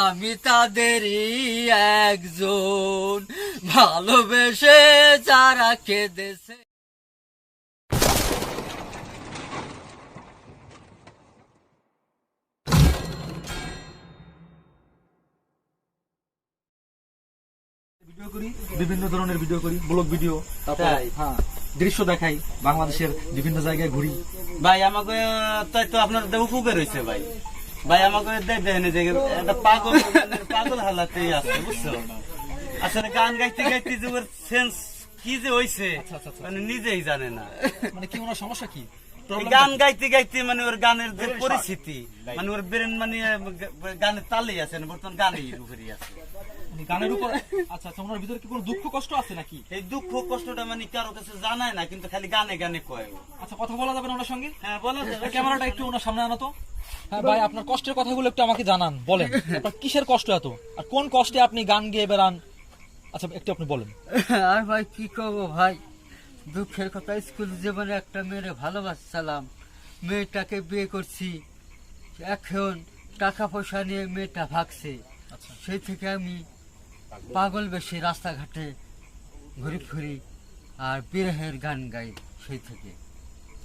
আমি তাদেরই একজন, ভালোবেসে যারা কেঁদেছে। ভিডিও করি, বিভিন্ন ধরনের ভিডিও করি, ব্লগ ভিডিও, তারপর হ্যাঁ দৃশ্য দেখাই, বাংলাদেশের বিভিন্ন জায়গায় ঘুরি। ভাই আমাকে তাই তো আপনার উপকার হয়েছে ভাই। ভাই আমাকে দেখেন যে একটা পাগল পাগল হালাতেই আছে, বুঝছো? আসলে গান গাইতে গাইতে যে ওর সেন্স কি যে হয়েছে মানে নিজেই জানে না। মানে কি ওনার সমস্যা কি? গান গাইতে গাইতে মানে ওর গানের যে পরিস্থিতি, মানে ওর ব্রেন মানে গানের তালেই আছে না, বর্তমান গানের উপরই আছে, গানের উপর। আচ্ছা আচ্ছা, ওনার ভিতরে কি কোনো দুঃখ কষ্ট আছে নাকি? এই দুঃখ কষ্টটা মানে কারো কাছে জানায় না, কিন্তু খালি গানে গানে কয়। আচ্ছা, কথা বলা যাবে না ওনার সঙ্গে? হ্যাঁ বলা যাবে। ক্যামেরাটা একটু ওনার সামনে আনো তো। হ্যাঁ ভাই, আপনার কষ্টের কথাগুলো একটু আমাকে জানান, বলেন আপনার কিসের কষ্ট এত, আর কোন কষ্টে আপনি গান গেয়ে বেড়ান? আচ্ছা একটু আপনি বলেন। আর ভাই কি করবো ভাই, দুঃখের কথা, স্কুল জীবনে একটা মেয়েরে ভালোবাসছিলাম, মেয়েটাকে বিয়ে করছি, এখন টাকা পয়সা নিয়ে মেয়েটা ভাগছে। আচ্ছা, সেই থেকে আমি পাগল বেশি রাস্তাঘাটে ঘুরি ফিরি আর বিরহের গান গাই। সেই থেকে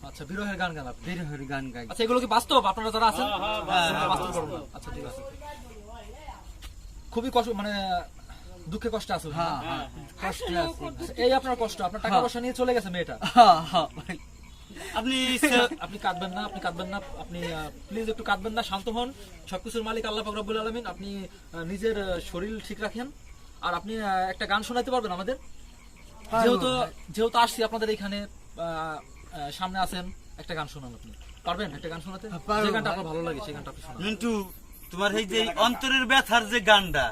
আচ্ছা, বিরহের গান গান আপনি? বিরহের গান গাই। আচ্ছা, এগুলো কি বাস্তব? আপনারা যারা আছেন বাস্তব ঘটনা? আচ্ছা ঠিক আছে। খুবই কষ্ট, মানে দুঃখে কষ্ট আছে। হ্যাঁ হ্যাঁ, কষ্টে আছি। আচ্ছা, এই আপনার কষ্ট, আপনার টাকা পয়সা নিয়ে চলে গেছে মেয়েটা। হ্যাঁ হ্যাঁ ভাই, আপনি আপনি কাঁদবেন না, আপনি কাঁদবেন না, আপনি প্লিজ একটু কাঁদবেন না, শান্ত হন। সবকিছুর মালিক আল্লাহ পাক রব্বুল আলামিন। আপনি নিজের শরীর ঠিক রাখেন। আর আপনি একটা গান শোনাতে পারবেন আমাদের? যেহেতু যেহেতু আসছি আপনাদের এখানে, সামনে আছেন, একটা গান শোনান। আপনি পারবেন একটা গান শোনাতে? যে গানটা আপনার ভালো লাগে সেই গানটা আপনি শোনান। মিন্টু, তোমার এই যে অন্তরের ব্যথার যে গানটা,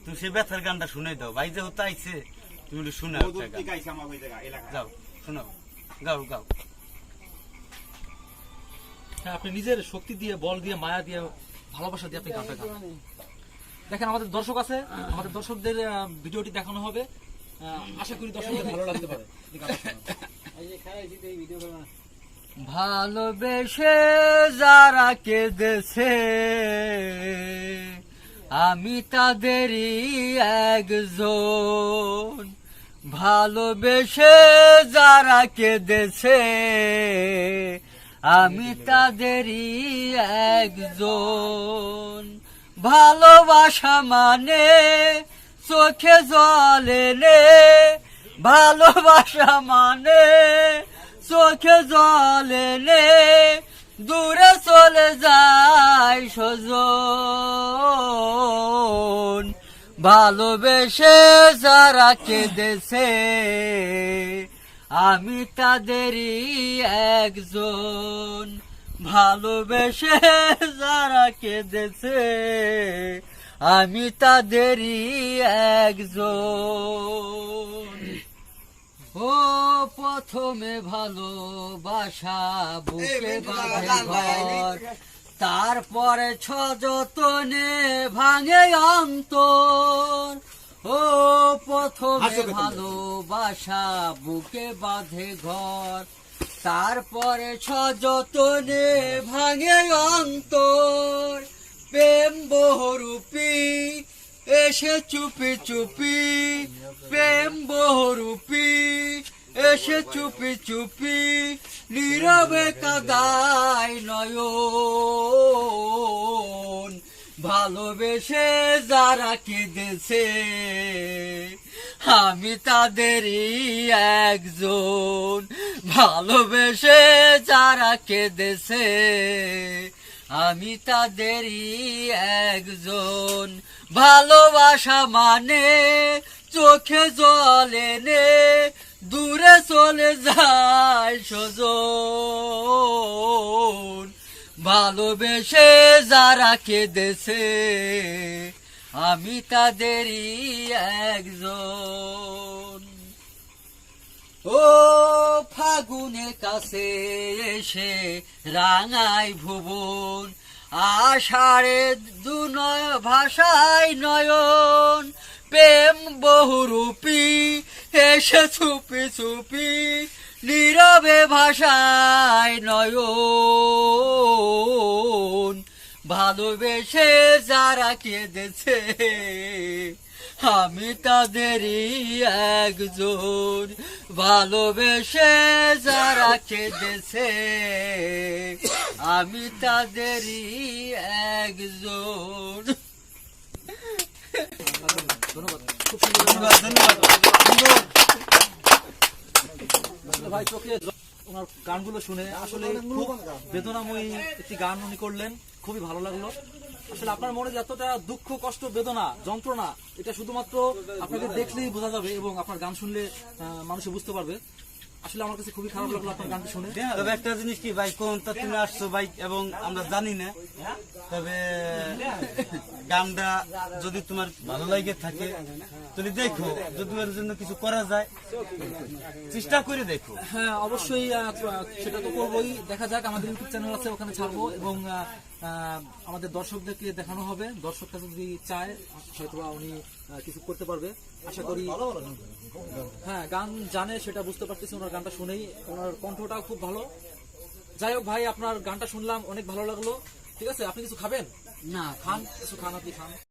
তুমি সেই ব্যথার গানটা শুনে দাও। ভাই যেহেতু আইছে, তুমি একটু শোনাও একটা গান। যাও শোনাও, গাও গাও। হ্যাঁ, আপনি নিজের শক্তি দিয়ে, বল দিয়ে, মায়া দিয়ে, ভালোবাসা দিয়ে আপনি গানটা গান। দেখেন আমাদের দর্শক আছে, আমাদের দর্শকদের ভিডিওটি দেখানো হবে, আশা করি দর্শকদের ভালো লাগতে পারে। ভালোবেসে যারা কেঁদেছে, আমি তাদেরই একজন, ভালোবেসে যারা কেঁদেছে, আমি তাদেরই একজন। ভালোবাসা মানে চোখে জল এলে, ভালোবাসা মানে চোখে জল এলে দূরে চলে যায় সজন। ভালোবেসে যারা কেঁদেছে, আমি তাদেরই একজন, ভালোবেসে যারা কেঁদেছে, আমি তাদেরই একজন। ও প্রথমে ভালোবাসা বুকে বাঁধে ঘর, তারপরে সযতনে ভাঙে অন্তর। ও প্রথমে ভালোবাসা বুকে বাঁধে ঘর, তারপরে সযতনে ভাঙে অন্তর। প্রেম বহুরূপী এসে চুপি চুপি, প্রেম বহুরূপী এসে চুপি চুপি, নীরবে কাদায় নয়ন। ভালোবেসে যারা কেঁদেছে, আমি তাদেরই একজন, ভালোবেসে যারা কেঁদেছে, আমি তাদেরই একজন। ভালোবাসা মানে চোখে জল এনে দূরে চলে যায় সজন। ভালোবেসে যারা কেঁদেছে, আমি তাদেরই একজন। ও ফাগুনের কাছে এসে রাঙাই ভুবন, আষাঢ়ে দুনয় ভাষায় নয়ন। প্রেম বহুরূপী এসে চুপি চুপি, নীরবে ভাষায় নয়ন। ভালোবেসে যারা কেঁদেছে আমি তাদেরই একজন, ভালোবেসে যারা কেঁদেছে আমি তাদেরই একজন। ধন্যবাদ, খুব সুন্দর। ধন্যবাদ ধন্যবাদ। আসলে ভাই চোখে ওনার গানগুলো শুনে আসলে খুব বেদনাময়ী একটি গান উনি করলেন, খুবই ভালো লাগলো। আসলে আপনার মনে যতটা দুঃখ, কষ্ট, বেদনা, যন্ত্রণা, এটা শুধুমাত্র আপনাকে দেখলেই বোঝা যাবে এবং আপনার গান শুনলে মানুষে বুঝতে পারবে। আসলে আমার কাছে খুবই খারাপ লাগলো আপনার গানটি শুনে। তবে একটা জিনিস কি ভাই, কোন তা তুমি আসছো ভাই এবং আমরা জানি না, তবে গানটা যদি তোমার ভালো লাগে থাকে তুমি দেখো, যদি তোমার জন্য কিছু করা যায় চেষ্টা করে দেখো। হ্যাঁ অবশ্যই, সেটা তো করবোই। দেখা যাক, আমাদের ইউটিউব চ্যানেল আছে, ওখানে ছাড়বো এবং আমাদের দর্শকদেরকে দেখানো হবে। দর্শকরা যদি চায় হয়তো উনি কিছু করতে পারবে, আশা করি। হ্যাঁ, গান জানে সেটা বুঝতে পারতেছি ওনার গানটা শুনেই, ওনার কণ্ঠটাও খুব ভালো। যাই হোক ভাই, আপনার গানটা শুনলাম, অনেক ভালো লাগলো। ঠিক আছে, আপনি কিছু খাবেন? না খান, কিছু খান, আপনি খান।